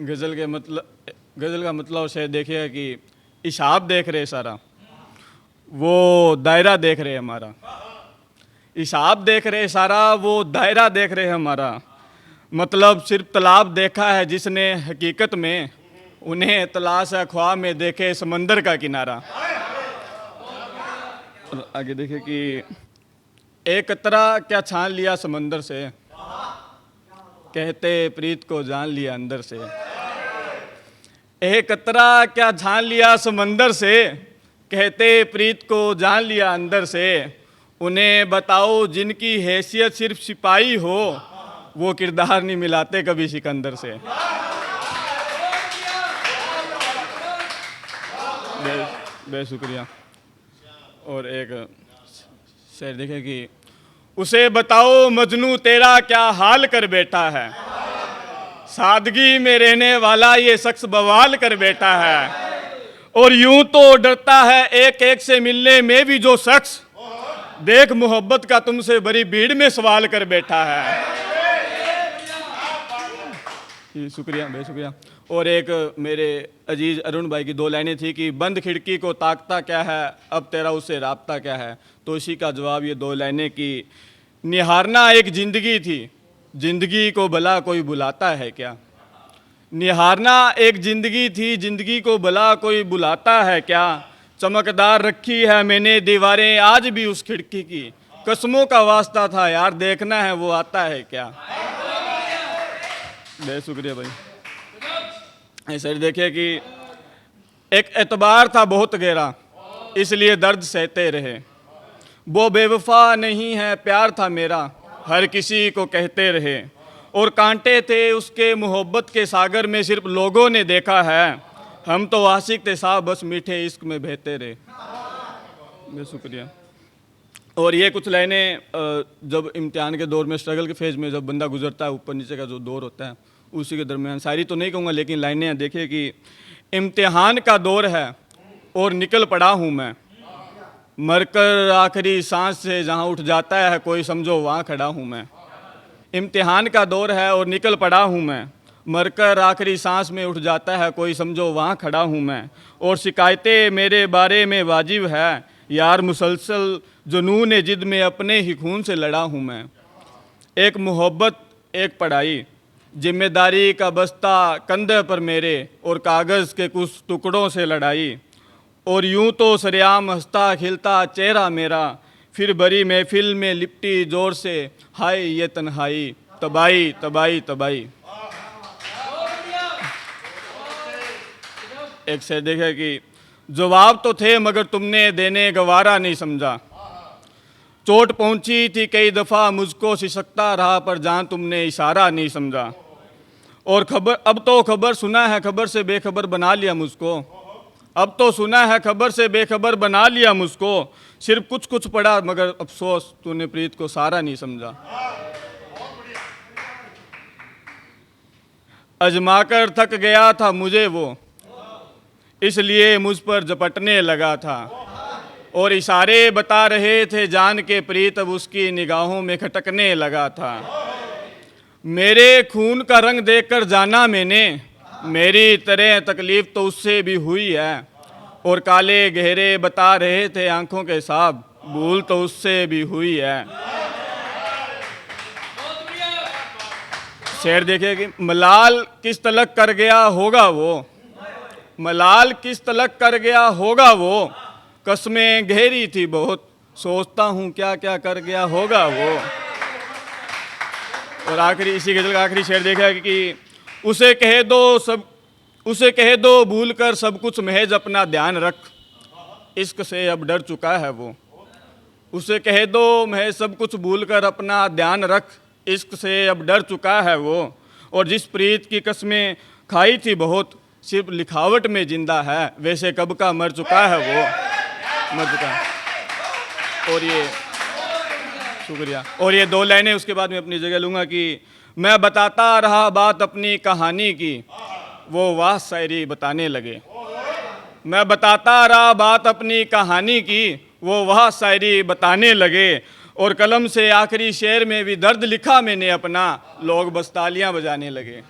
गज़ल का मतलब से देखिए कि हिसाब देख रहे सारा, वो दायरा देख रहे हमारा। हिसाब देख रहे सारा, वो दायरा देख रहे हमारा। मतलब सिर्फ तालाब देखा है जिसने हकीकत में, उन्हें तलाश है ख्वाब में देखे समंदर का किनारा। और आगे देखिए कि एक कतरा क्या छान लिया समंदर से, कहते प्रीत को जान लिया अंदर से। एक कतरा क्या छान लिया समंदर से, कहते प्रीत को जान लिया अंदर से। उन्हें बताओ जिनकी हैसियत सिर्फ सिपाही हो, वो किरदार नहीं मिलाते कभी सिकंदर से। शुक्रिया। और एक शेर देखे कि उसे बताओ मजनू तेरा क्या हाल कर बैठा है, सादगी में रहने वाला ये शख्स बवाल कर बैठा है। और यूं तो डरता है एक एक से मिलने में भी जो शख्स, देख मोहब्बत का तुमसे बड़ी भीड़ में सवाल कर बैठा है। शुक्रिया, बेशुक्रिया। और एक मेरे अजीज अरुण भाई की 2 लाइनें थी कि बंद खिड़की को ताकता क्या है, अब तेरा उससे राब्ता क्या है। तो इसी का जवाब ये 2 लाइनें कि निहारना एक ज़िंदगी थी, ज़िंदगी को भला कोई बुलाता है क्या। निहारना एक ज़िंदगी थी, ज़िंदगी को भला कोई बुलाता है क्या। चमकदार रखी है मैंने दीवारें आज भी उस खिड़की की, कसमों का वास्ता था यार देखना है वो आता है क्या। बहुत शुक्रिया भाई। ऐसे देखिए कि एक एतबार था बहुत गहरा, इसलिए दर्द सहते रहे। वो बेवफा नहीं है प्यार था मेरा, हर किसी को कहते रहे। और कांटे थे उसके मोहब्बत के सागर में, सिर्फ लोगों ने देखा है। हम तो आशिक थे साहब बस मीठे इश्क में बहते रहे। बहुत शुक्रिया। और ये कुछ लाइनें जब इम्तिहान के दौर में, स्ट्रगल के फेज़ में जब बंदा गुजरता है, ऊपर नीचे का जो दौर होता है उसी के दरमियान, शायरी तो नहीं कहूँगा लेकिन लाइनें देखिए कि इम्तिहान का दौर है और निकल पड़ा हूँ मैं, मरकर आखिरी सांस से जहाँ उठ जाता है कोई समझो वहाँ खड़ा हूँ मैं। इम्तिहान का दौर है और निकल पड़ा हूँ मैं, मरकर आखिरी सांस में उठ जाता है कोई समझो वहाँ खड़ा हूँ मैं। और शिकायतें मेरे बारे में वाजिब है यार, मुसलसल जुनून जिद में अपने ही खून से लड़ा हूँ मैं। एक मोहब्बत एक पढ़ाई, जिम्मेदारी का बस्ता कंधे पर मेरे, और कागज़ के कुछ टुकड़ों से लड़ाई। और यूं तो सरेआम हंसता खिलता चेहरा मेरा, फिर बड़ी महफिल में लिपटी जोर से हाय ये तन्हाई, तबाही तबाही तबाही। एक से देखे कि जवाब तो थे मगर तुमने देने गवारा नहीं समझा। चोट पहुंची थी कई दफ़ा मुझको सिसकता रहा, पर जान तुमने इशारा नहीं समझा। और खबर अब तो खबर सुना है खबर से बेखबर बना लिया मुझको, अब तो सुना है खबर से बेखबर बना लिया मुझको। सिर्फ कुछ कुछ पड़ा मगर अफसोस तूने प्रीत को सारा नहीं समझा। अजमाकर थक गया था मुझे वो, इसलिए मुझ पर झपटने लगा था। और इशारे बता रहे थे जान के प्रीत अब उसकी निगाहों में खटकने लगा था। मेरे खून का रंग देखकर जाना मैंने, मेरी तरह तकलीफ तो उससे भी हुई है। और काले गहरे बता रहे थे आंखों के साहब, भूल तो उससे भी हुई है। शेर देखिए कि मलाल किस तलक कर गया होगा वो, मलाल किस तलक कर गया होगा वो। कसमें गहरी थी बहुत, सोचता हूँ क्या क्या कर गया होगा वो। और आखिरी इसी गज़ल का आखिरी शेर देखा कि उसे कह दो भूल कर सब कुछ महज अपना ध्यान रख, इश्क से अब डर चुका है वो। उसे कह दो महज सब कुछ भूल कर अपना ध्यान रख, इश्क से अब डर चुका है वो। और जिस प्रीत की कसमें खाई थी बहुत, सिर्फ लिखावट में जिंदा है, वैसे कब का मर चुका है वो, मर चुका है। और ये शुक्रिया। और ये 2 लाइनें उसके बाद मैं अपनी जगह लूँगा कि मैं बताता रहा बात अपनी कहानी की, वो वाह शायरी बताने लगे। मैं बताता रहा बात अपनी कहानी की, वो वाह शायरी बताने लगे। और कलम से आखिरी शेर में भी दर्द लिखा मैंने अपना, लोग बस तालियां बजाने लगे।